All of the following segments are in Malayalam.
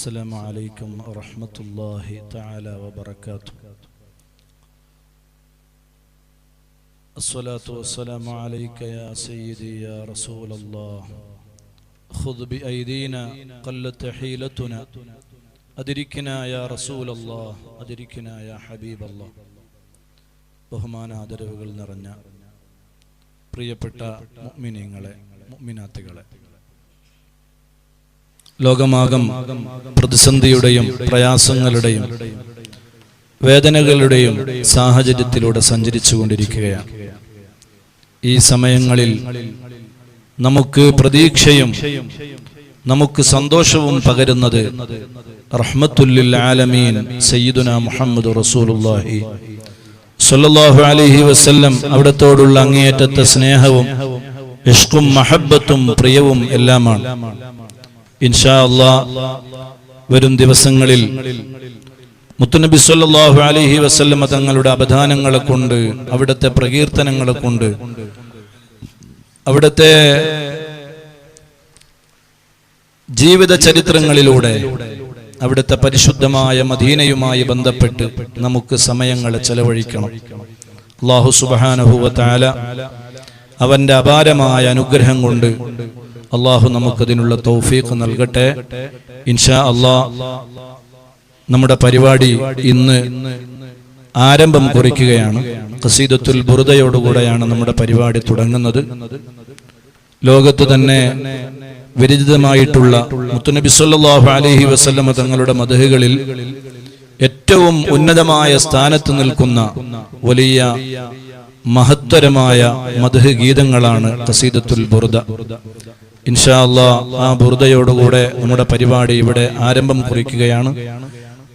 السلام عليكم ورحمة الله تعالى وبركاته. الصلاة والسلام عليك يا سيدي يا رسول الله. خذ بأيدينا قلت حيلتنا أدركنا يا رسول الله أدركنا يا حبيب الله. ബഹുമാന ആദരവുകൾ നിറഞ്ഞ പ്രിയപ്പെട്ട മുഅ്മിനീങ്ങളെ മുഅ്മിനാത്തുകളെ, ലോകമാകം പ്രതിസന്ധിയുടെയും പ്രയാസങ്ങളുടെയും വേദനകളുടെയും സാഹചര്യത്തിലൂടെ സഞ്ചരിച്ചു കൊണ്ടിരിക്കുകയാണ്. ഈ സമയങ്ങളിൽ നമുക്ക് പ്രതീക്ഷയും നമുക്ക് സന്തോഷവും പകരുന്നത് റഹ്മത്തുല്ലിൽ ആലമീൻ സയ്യിദുനാ മുഹമ്മദ് റസൂലുള്ളാഹി സ്വല്ലല്ലാഹു അലൈഹി വസല്ലം അവിടത്തോടുള്ള അങ്ങേയറ്റത്തെ സ്നേഹവും ഇഷ്കും മഹബ്ബത്തും പ്രിയവും എല്ലാമാണ്. ഇൻഷാ അല്ലാഹ് വരും ദിവസങ്ങളിൽ മുത്തുനബി സ്വല്ലല്ലാഹു അലൈഹി വസല്ലം തങ്ങളുടെ അവധാനങ്ങളെ കൊണ്ട്, അവിടുത്തെ പ്രകീർത്തനങ്ങളെ കൊണ്ട്, അവിടുത്തെ ജീവിത ചരിത്രങ്ങളിലൂടെ അവിടുത്തെ പരിശുദ്ധമായ മദീനയുമായി ബന്ധപ്പെട്ട് നമുക്ക് സമയങ്ങളെ ചെലവഴിക്കണം. അല്ലാഹു സുബ്ഹാനഹു വ തആല അവന്റെ അപാരമായ അനുഗ്രഹം കൊണ്ട് അല്ലാഹു നമുക്കതിനുള്ള തൗഫീഖ് നൽകട്ടെ. ഇൻഷാ അല്ലാഹ് നമ്മുടെ പരിപാടി ഇന്ന് ആരംഭം കുറിക്കുകയാണ്. ഖസീദത്തുൽ ബുർദയോടുകൂടെയാണ് നമ്മുടെ പരിപാടി തുടങ്ങുന്നത്. ലോകത്ത് തന്നെ വിരചിതമായിട്ടുള്ള മുത്തുനബി സ്വല്ലല്ലാഹു അലൈഹി വസല്ലം തങ്ങളുടെ മദ്ഹുകളിൽ ഏറ്റവും ഉന്നതമായ സ്ഥാനത്ത് നിൽക്കുന്ന വലിയ മഹത്തരമായ മദ്ഹ് ഗീതങ്ങളാണ് ഖസീദത്തുൽ ബുർദ. ഇൻഷാ അല്ലാഹ് ആ ബുർദയോടുകൂടെ നമ്മുടെ പരിപാടി ഇവിടെ ആരംഭം കുറിക്കുകയാണ്.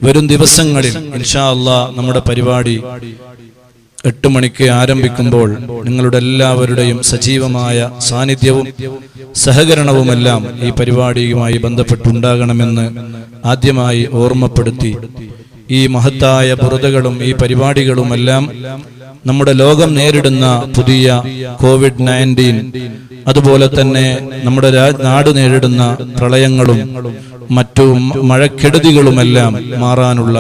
വരും ദിവസങ്ങളിൽ ഇൻഷാ അല്ലാഹ് നമ്മുടെ പരിപാടി 8 മണിക്ക് ആരംഭിക്കുമ്പോൾ നിങ്ങളുടെ എല്ലാവരുടെയും സജീവമായ സാന്നിധ്യവും സഹകരണവുമെല്ലാം ഈ പരിപാടിയുമായി ബന്ധപ്പെട്ടുണ്ടാകണമെന്ന് ആദ്യമായി ഓർമ്മപ്പെടുത്തി, ഈ മഹത്തായ ബുർദകളും ഈ പരിപാടികളുമെല്ലാം നമ്മുടെ ലോകം നേരിടുന്ന പുതിയ COVID-19, അതുപോലെ തന്നെ നമ്മുടെ നാട് നേരിടുന്ന പ്രളയങ്ങളും മറ്റു മഴക്കെടുതികളുമെല്ലാം മാറാനുള്ള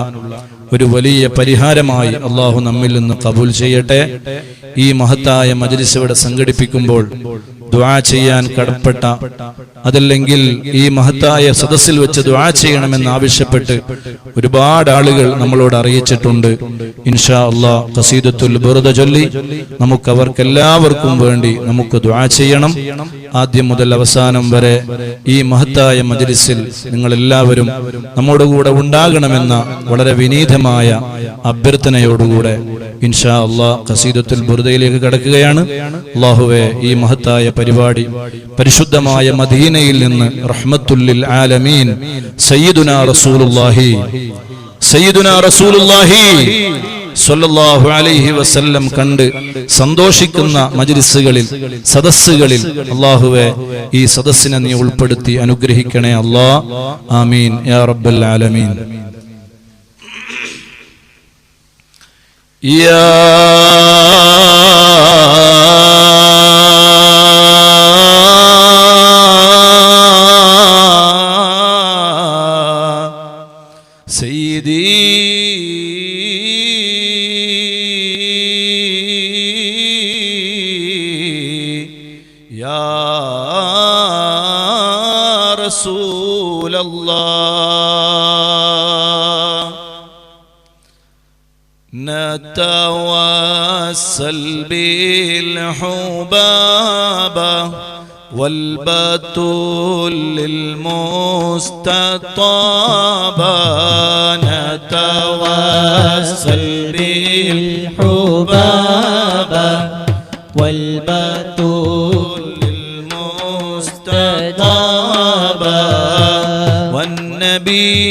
ഒരു വലിയ പരിഹാരമായി അള്ളാഹു നമ്മിൽ നിന്ന് കബൂൽ ചെയ്യട്ടെ. ഈ മഹത്തായ മജ്ലിസ് ഇവിടെ സംഘടിപ്പിക്കുമ്പോൾ ദുആ ചെയ്യാൻ കടപ്പെട്ട, അതല്ലെങ്കിൽ ഈ മഹത്തായ സദസ്സിൽ വെച്ച് ദുആ ചെയ്യണമെന്ന് ആവശ്യപ്പെട്ട് ഒരുപാട് ആളുകൾ നമ്മളോട് അറിയിച്ചിട്ടുണ്ട്. ഇൻഷാ അല്ലാഹ് ഖസീദത്തുൽ ബുർദ ചൊല്ലി നമുക്ക് അവർക്കെല്ലാവർക്കും വേണ്ടി നമുക്ക് ദുആ ചെയ്യണം. ആദ്യം മുതൽ അവസാനം വരെ ഈ മഹത്തായ മജ്ലിസിൽ നിങ്ങൾ എല്ലാവരും നമ്മുടെ കൂടെ ഉണ്ടാകണമെന്ന വളരെ വിനീതമായ അഭ്യർത്ഥനയോടുകൂടെ ഇൻഷാ അല്ലാഹ് ഖസീദത്തുൽ ബുർദയിലേക്ക് കടക്കുകയാണ്. അല്ലാഹുവേ, ഈ മഹത്തായ പരിപാടി പരിശുദ്ധമായ മദീനയിൽ നിന്ന് റഹ്മത്തുല്ലിൽ ആലമീൻ സയ്യിദുനാ റസൂലുള്ളാഹി സ്വല്ലല്ലാഹു അലൈഹി വസല്ലം കണ്ട് സന്തോഷിക്കുന്ന മജ്ലിസുകളിൽ, സദസ്സുകളിൽ അല്ലാഹുവേ ഈ സദസ്സിനെ നീ ഉൾപ്പെടുത്തി അനുഗ്രഹിക്കണേ അല്ലാഹ്. ആമീൻ യാ റബ്ബൽ ആലമീൻ. യാ സയ്യിദി യാ റസൂലല്ലാഹ് നതവസ്സൽ ബിൽ ഹുബാബ والبتول للمستطاب نتوسل بالحباب والبتول للمستطاب والنبي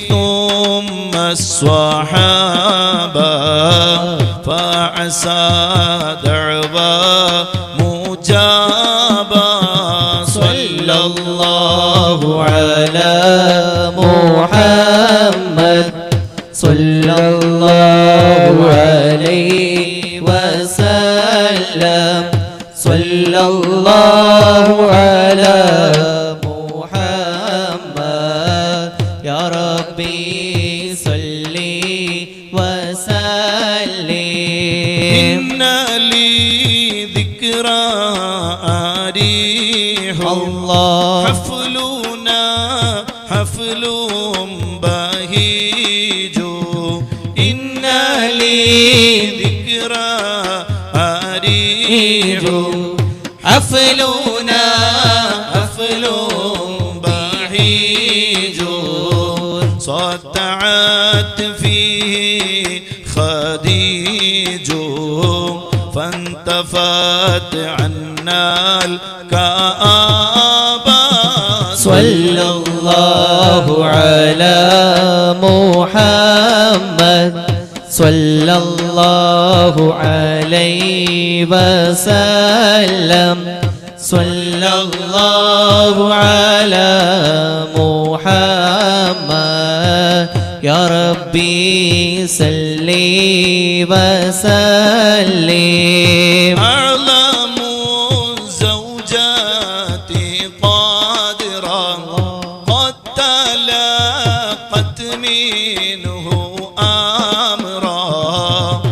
ثم الصحابة فعسى دعوى مجابا صلى الله على محمد صلى الله عليه وسلم صلى الله على محمد يا وسلم. إن لي ذكرى أريح الله حفلنا حفل بهيج. إن لي ذكرى أريح حفلنا حفل بهيج. صدعت فيه خديج فانتفت عنا الكآبة. صلى الله على محمد صلى الله عليه وسلم. صلى الله على محمد يا ربي صل وسلم. أعلم الزوجات قادرا قد تلاقت منه أمرا.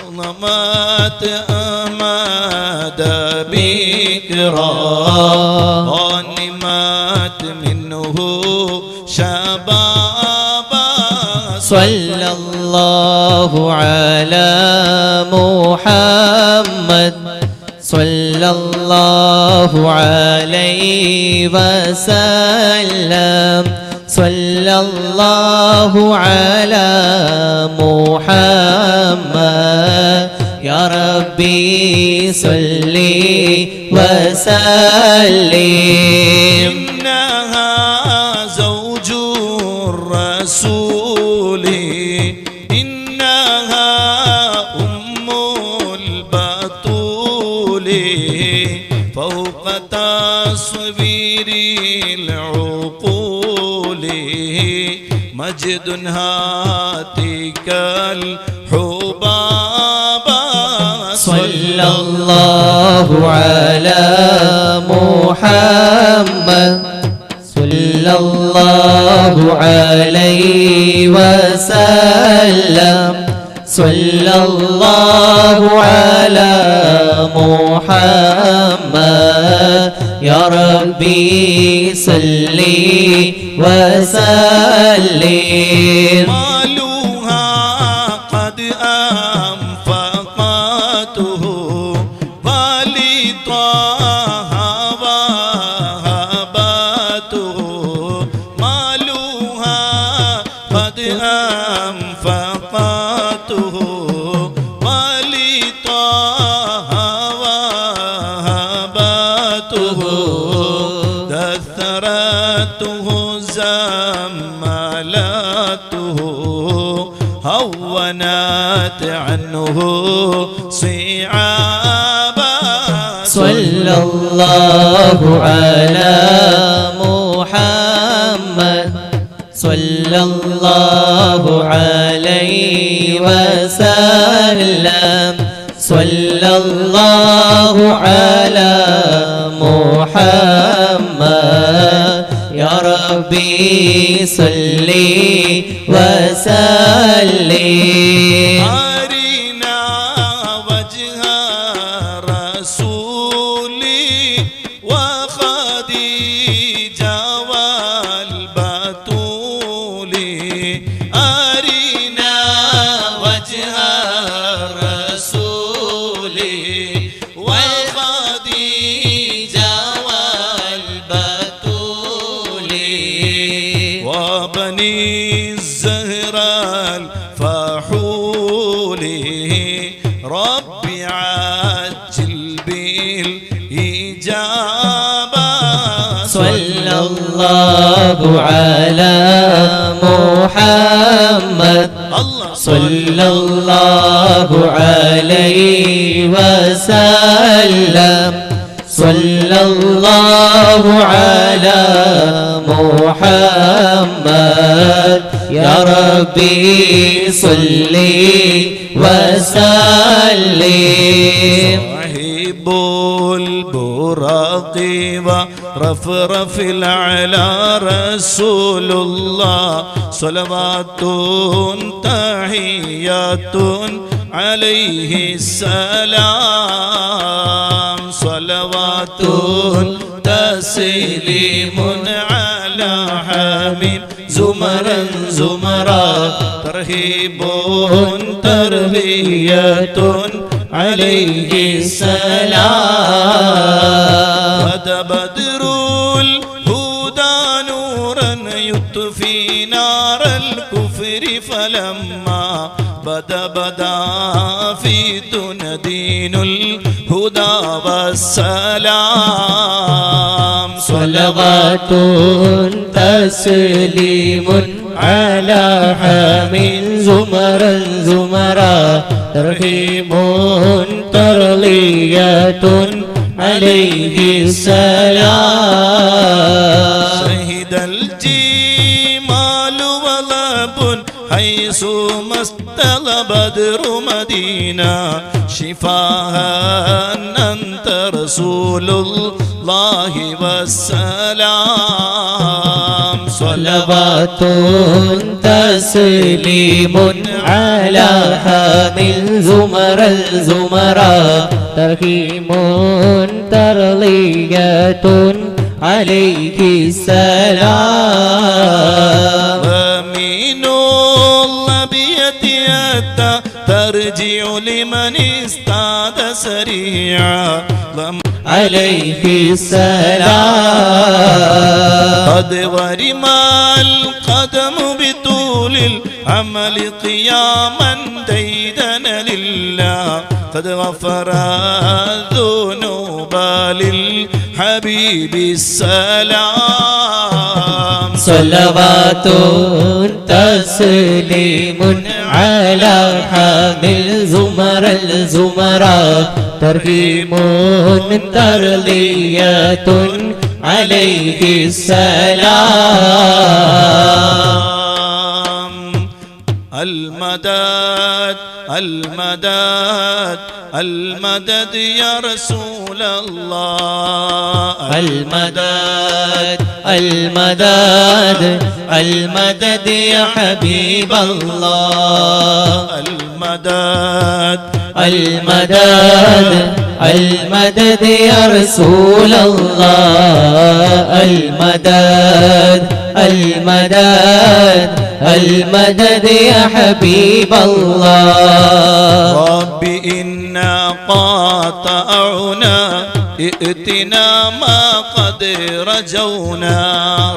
ظلمت أمد بكرا غنمت منه شبابا. صلى الله على محمد صلى الله عليه وسلم. صلى الله على محمد يا ربي صل وسلم. إنها زوج الرسول إنها أم البتول فوق تصوير العقول مجد هاتك الحبابا. صلى الله على محمد صلى الله عليه وسلم. صلى الله على محمد يا ربي صل وسلم. مالها قد أنفقته ولطه وهبته. مالها قد أنفقته ولطه وهبته. دثرته زمالته هونت عنه صعابا. صلى الله على محمد صلى الله عليه وسلم. صلى الله على محمد يا ربي صل وسلم. أرنا وجه رسولي وخديجة والبتول. أرنا وجه رسولي وخديجة والبتول وبني الزهراء الفحول. ربي عجل بالإجابة. صلى الله على محمد صلى الله عليه وسلم. صلى الله على محمد يا ربي صل وسلم. صاحب البراق رفرف الأعلى رسول الله صلوات تحيات عليه السلام صلوات تسليم على حميد زمرا زمرا ترهيب تربية عليه السلام بدا بدر الهدى نورا يطفي نار الكفر فلما بدا في دين الهدى والسلام صلوات تسليم على حميد زمرا زمرا ترحيم ترلية عليه السلام شهد الجمال ولب حيث ما استلى بدر مدينة شفاها أنت رسول الله والسلام صلوات تسليم على حامل زمر الزمرا ترحيم ترلية عليه السلام ومن الله بيتي ترجع لمن استعد سريعا عليه السلام قد ورم القدم بطول العمل قياما ديدنا لله قد غفر الذنوب للحبيب السلام صلوات تسليم على حامل زمر الزمرا ترحيم ترلية عليه السلام المدد المدد المدد يا رسول الله المدد المدد المدد يا حبيب الله المدد المدد المدد يا رسول الله المدد المدد المدد يا حبيب الله ربي إنا قاطعنا ائتنا ما قد رجونا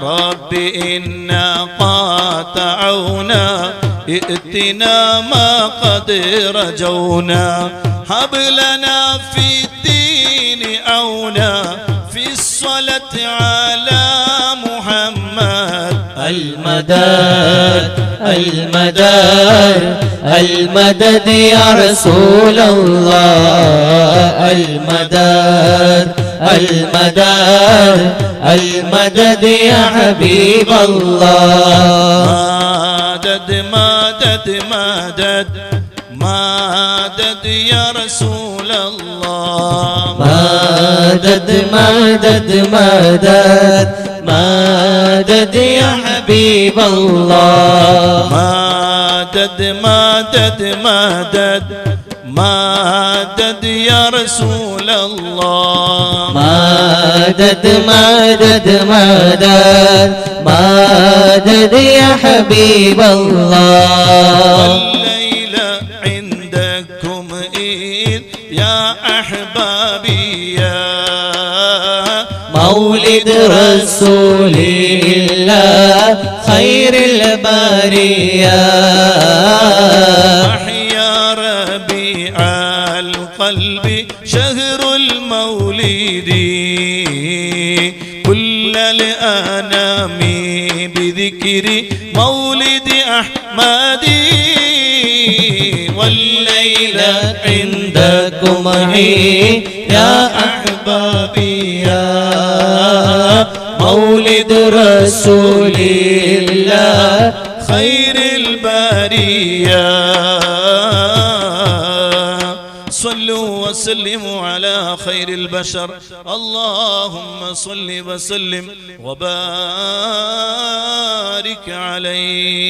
ربي إنا قاطعنا ائتنا ما قد رجونا هب لنا في الدين عونا في الصلاة على محمد المدد المدد المدد يا رسول الله المدد المدد المدد يا حبيب الله مدد مدد مدد مدد يا رسول الله مدد مدد مدد مدد يا حبيب الله مدد مدد مدد مدد يا رسول الله مدد مدد مدد مدد يا حبيب الله والليلة عندكم إذ يا أحبابي يا مولد رسول الله خير البرية أحيا ربيع القلب شهر المولد كل الأنام بذكر مولد أحمد والليلة عندكم حين يا أحبابي يا مولد رسول الله خير البرية صلوا وسلموا على خير البشر اللهم صل وسلم وبارك عليه